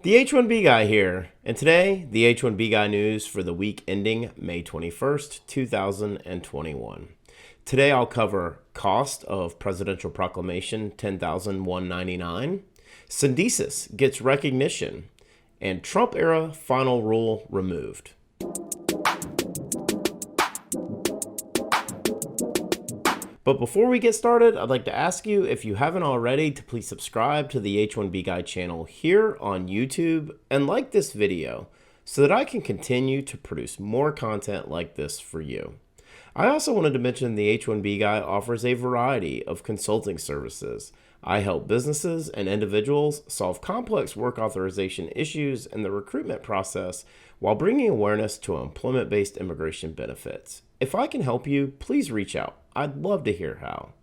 The H1B Guy here, and today, the H1B Guy news for the week ending May 21st, 2021. Today I'll cover cost of Presidential Proclamation 10,199, Syndesus gets recognition, and Trump-era final rule removed. But before we get started, I'd like to ask you, if you haven't already, to please subscribe to the H1B Guy channel here on YouTube and like this video so that I can continue to produce more content like this for you. I also wanted to mention the H1B Guy offers a variety of consulting services. I help businesses and individuals solve complex work authorization issues in the recruitment process while bringing awareness to employment-based immigration benefits. If I can help you, please reach out. I'd love to hear how.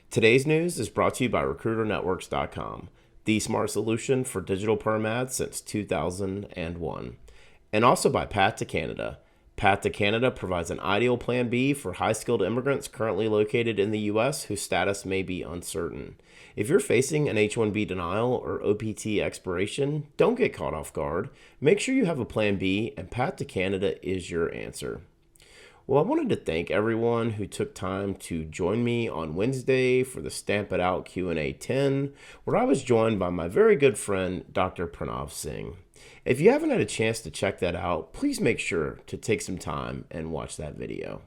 Today's news is brought to you by RecruiterNetworks.com, the smart solution for digital perm ads since 2001, and also by Path to Canada. Path to Canada provides an ideal plan B for high-skilled immigrants currently located in the U.S. whose status may be uncertain. If you're facing an H-1B denial or OPT expiration, don't get caught off guard. Make sure you have a plan B, and Path to Canada is your answer. Well, I wanted to thank everyone who took time to join me on Wednesday for the Stamp It Out Q&A 10, where I was joined by my very good friend, Dr. Pranav Singh. If you haven't had a chance to check that out, please make sure to take some time and watch that video.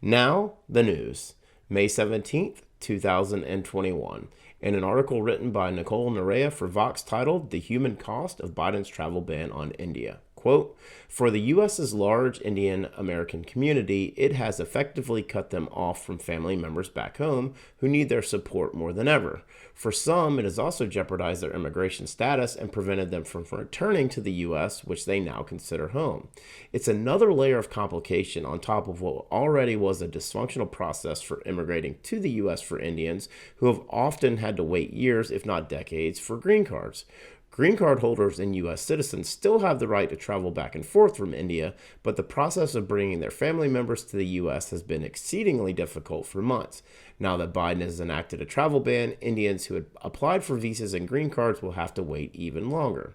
Now, the news. May 17th, 2021. In an article written by Nicole Nerea for Vox titled, "The Human Cost of Biden's Travel Ban on India." Quote, "For the U.S.'s large Indian American community, it has effectively cut them off from family members back home who need their support more than ever. For some, it has also jeopardized their immigration status and prevented them from returning to the U.S., which they now consider home. It's another layer of complication on top of what already was a dysfunctional process for immigrating to the U.S. for Indians who have often had to wait years, if not decades, for green cards. Green card holders and U.S. citizens still have the right to travel back and forth from India, but the process of bringing their family members to the U.S. has been exceedingly difficult for months. Now that Biden has enacted a travel ban, Indians who had applied for visas and green cards will have to wait even longer.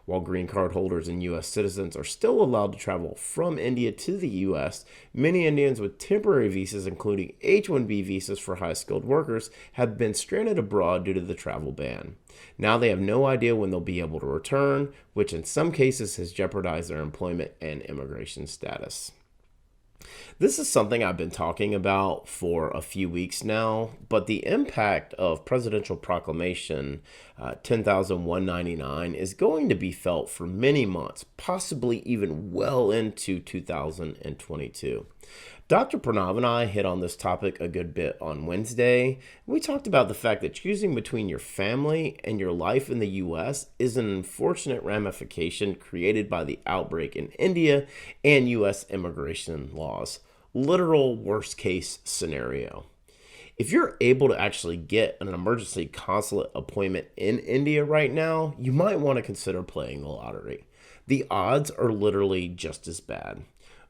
While green card holders and U.S. citizens are still allowed to travel from India to the U.S., many Indians with temporary visas, including H-1B visas for high-skilled workers, have been stranded abroad due to the travel ban. Now they have no idea when they'll be able to return, which in some cases has jeopardized their employment and immigration status." This is something I've been talking about for a few weeks now, but the impact of Presidential Proclamation 10,199 is going to be felt for many months, possibly even well into 2022. Dr. Pranav and I hit on this topic a good bit on Wednesday. We talked about the fact that choosing between your family and your life in the U.S. is an unfortunate ramification created by the outbreak in India and U.S. immigration laws. Literal worst case scenario. If you're able to actually get an emergency consulate appointment in India right now, you might want to consider playing the lottery. The odds are literally just as bad.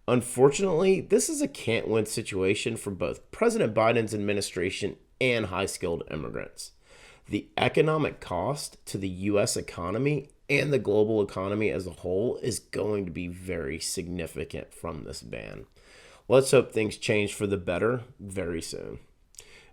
Unfortunately, this is a can't-win situation for both President Biden's administration and high-skilled immigrants. The economic cost to the U.S. economy and the global economy as a whole is going to be very significant from this ban. Let's hope things change for the better very soon.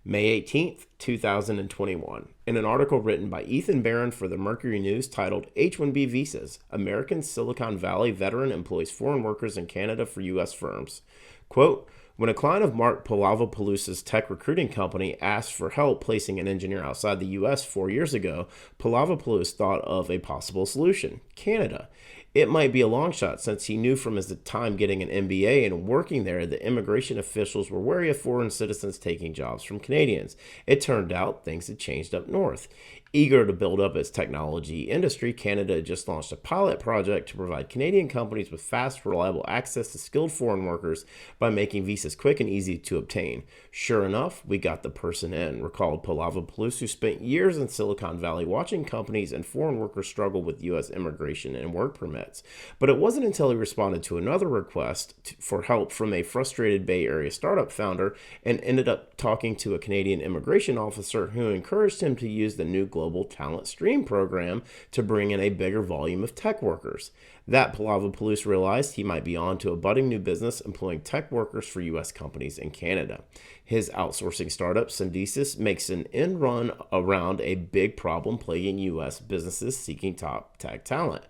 May 18th, 2021. In an article written by Ethan Barron for the Mercury News titled H-1B Visas, American Silicon Valley Veteran Employs Foreign Workers in Canada for U.S. Firms. Quote, "When a client of Mark Palavapalusa's tech recruiting company asked for help placing an engineer outside the U.S. 4 years ago, Palavapalus thought of a possible solution, Canada. It might be a long shot since he knew from his time getting an MBA and working there that immigration officials were wary of foreign citizens taking jobs from Canadians. It turned out things had changed up north. Eager to build up its technology industry, Canada just launched a pilot project to provide Canadian companies with fast, reliable access to skilled foreign workers by making visas quick and easy to obtain. Sure enough, we got the person in," recalled Palavapalus, who spent years in Silicon Valley watching companies and foreign workers struggle with U.S. immigration and work permits. permits. But it wasn't until he responded to another request for help from a frustrated Bay Area startup founder and ended up talking to a Canadian immigration officer who encouraged him to use the new Global Talent Stream program to bring in a bigger volume of tech workers. That Palavopoulos realized he might be on to a budding new business employing tech workers for U.S. companies in Canada. His outsourcing startup, Syndesus, makes an end run around a big problem plaguing U.S. businesses seeking top tech talent.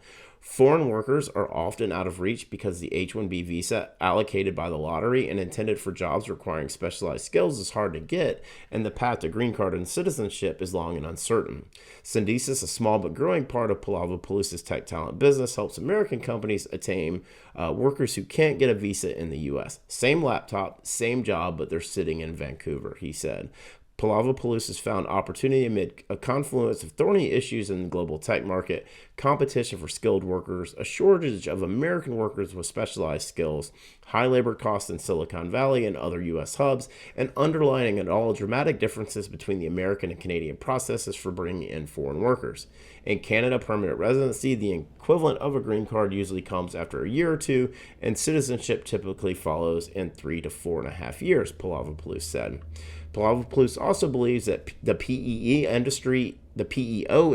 Foreign workers are often out of reach because the H-1B visa allocated by the lottery and intended for jobs requiring specialized skills is hard to get, and the path to green card and citizenship is long and uncertain. Syndesus, a small but growing part of Palavopoulos' tech talent business, helps American companies attain workers who can't get a visa in the U.S. Same laptop, same job, but they're sitting in Vancouver, he said. Palavopoulos has found opportunity amid a confluence of thorny issues in the global tech market, competition for skilled workers, a shortage of American workers with specialized skills, high labor costs in Silicon Valley and other U.S. hubs, and underlining it all dramatic differences between the American and Canadian processes for bringing in foreign workers. In Canada, permanent residency, the equivalent of a green card, usually comes after a year or two, and citizenship typically follows in 3 to 4.5 years, Palavopoulos said. Palavopoulos also believes that the PEO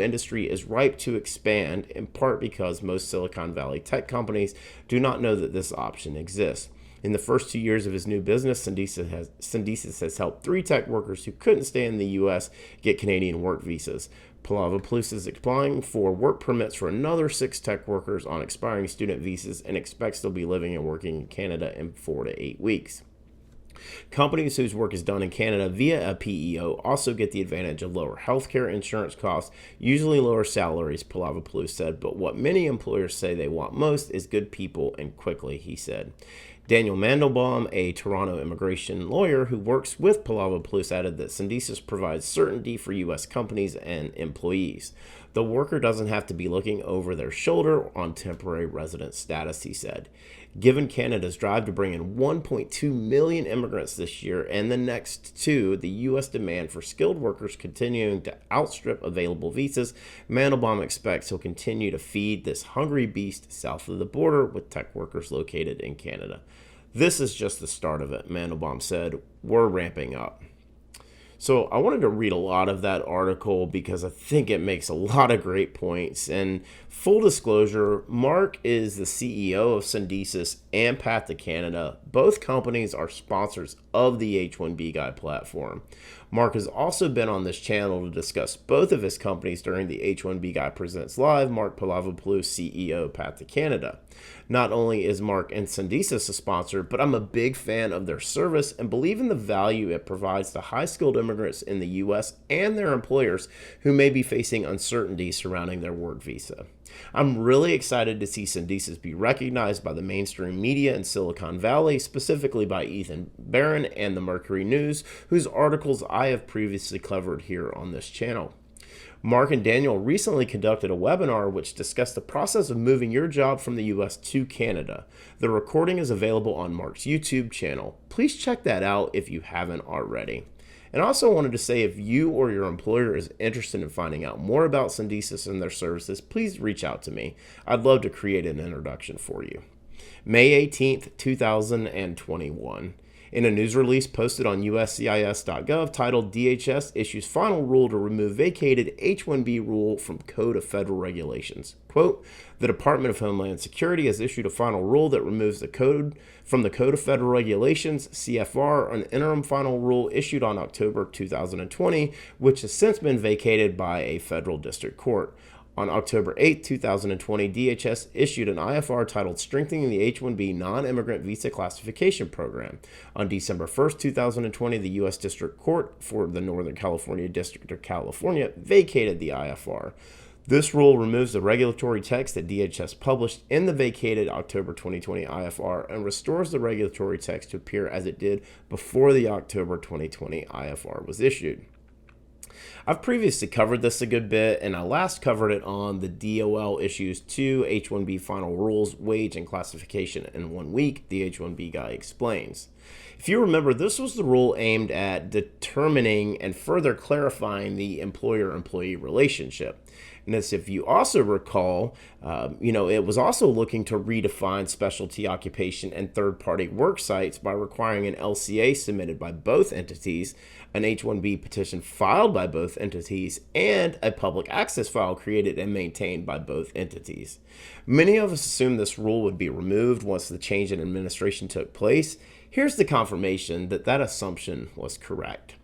industry is ripe to expand, in part because most Silicon Valley tech companies do not know that this option exists. In the first 2 years of his new business, Syndesus has helped 3 tech workers who couldn't stay in the U.S. get Canadian work visas. Palavopoulos is applying for work permits for another 6 tech workers on expiring student visas and expects they'll be living and working in Canada in 4 to 8 weeks. Companies whose work is done in Canada via a PEO also get the advantage of lower healthcare insurance costs, usually lower salaries, Palavopoulos said, but what many employers say they want most is good people and quickly, he said. Daniel Mandelbaum, a Toronto immigration lawyer who works with Palavopoulos, added that Syndesus provides certainty for U.S. companies and employees. The worker doesn't have to be looking over their shoulder on temporary resident status, he said. Given Canada's drive to bring in 1.2 million immigrants this year and the next 2, the U.S. demand for skilled workers continuing to outstrip available visas, Mandelbaum expects he'll continue to feed this hungry beast south of the border with tech workers located in Canada. This is just the start of it, Mandelbaum said. We're ramping up. So I wanted to read a lot of that article because I think it makes a lot of great points. And full disclosure, Mark is the CEO of Syndesus and Path to Canada. Both companies are sponsors of the H1B Guy platform. Mark has also been on this channel to discuss both of his companies during the H1B Guy Presents Live. Mark Palavopoulos, CEO, Path to Canada. Not only is Mark and Syndesus a sponsor, but I'm a big fan of their service and believe in the value it provides to high-skilled immigrants in the U.S. and their employers who may be facing uncertainty surrounding their work visa. I'm really excited to see Syndesus be recognized by the mainstream media in Silicon Valley, specifically by Ethan Barron and the Mercury News, whose articles I have previously covered here on this channel. Mark and Daniel recently conducted a webinar which discussed the process of moving your job from the U.S. to Canada. The recording is available on Mark's YouTube channel. Please check that out if you haven't already. And I also wanted to say, if you or your employer is interested in finding out more about Syndesus and their services, please reach out to me. I'd love to create an introduction for you. May 18th, 2021. In a news release posted on USCIS.gov titled DHS Issues Final Rule to Remove Vacated H-1B Rule from Code of Federal Regulations. Quote, the Department of Homeland Security has issued a final rule that removes the code from the Code of Federal Regulations, CFR, an interim final rule issued on October 2020, which has since been vacated by a federal district court. On October 8, 2020, DHS issued an IFR titled Strengthening the H-1B Non-Immigrant Visa Classification Program. On December 1, 2020, the U.S. District Court for the Northern California District of California vacated the IFR. This rule removes the regulatory text that DHS published in the vacated October 2020 IFR and restores the regulatory text to appear as it did before the October 2020 IFR was issued. I've previously covered this a good bit, and I last covered it on the DOL issues 2 H-1B final rules, wage, and classification in 1 week, the H-1B Guy explains. If you remember, this was the rule aimed at determining and further clarifying the employer-employee relationship. And as if you also recall, it was also looking to redefine specialty occupation and third-party work sites by requiring an LCA submitted by both entities, an H-1B petition filed by both entities, and a public access file created and maintained by both entities. Many of us assumed this rule would be removed once the change in administration took place. Here's the confirmation that that assumption was correct.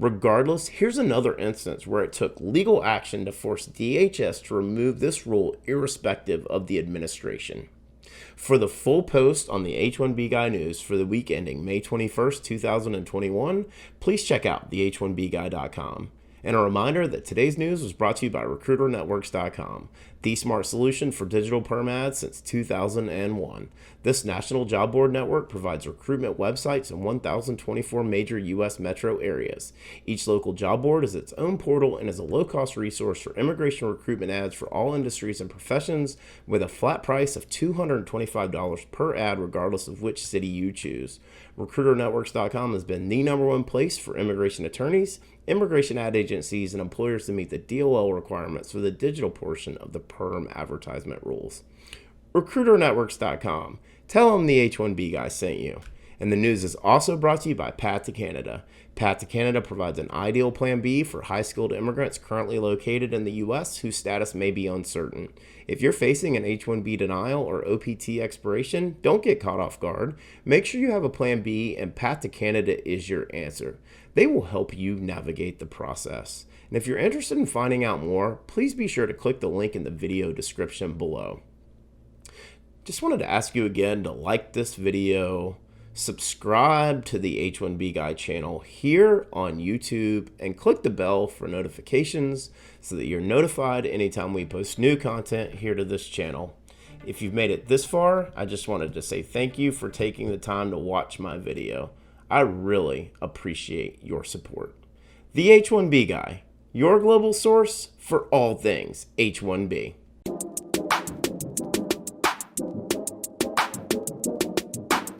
Regardless, here's another instance where it took legal action to force DHS to remove this rule irrespective of the administration. For the full post on the H1B Guy news for the week ending May 21st, 2021, please check out the h1bguy.com. And a reminder that today's news was brought to you by RecruiterNetworks.com, the smart solution for digital perm ads since 2001. This national job board network provides recruitment websites in 1,024 major U.S. metro areas. Each local job board is its own portal and is a low-cost resource for immigration recruitment ads for all industries and professions with a flat price of $225 per ad regardless of which city you choose. RecruiterNetworks.com has been the #1 place for immigration attorneys, immigration ad agencies, and employers to meet the DOL requirements for the digital portion of the perm advertisement rules. RecruiterNetworks.com. Tell them the H1B Guy sent you. And the news is also brought to you by Path to Canada. Path to Canada provides an ideal plan B for high-skilled immigrants currently located in the U.S. whose status may be uncertain. If you're facing an H-1B denial or OPT expiration, don't get caught off guard. Make sure you have a plan B, and Path to Canada is your answer. They will help you navigate the process. And if you're interested in finding out more, please be sure to click the link in the video description below. Just wanted to ask you again to like this video, subscribe to the H1B Guy channel here on YouTube, and click the bell for notifications so that you're notified anytime we post new content here to this channel. If you've made it this far, I just wanted to say thank you for taking the time to watch my video. I really appreciate your support. The H1B Guy, your global source for all things H1B.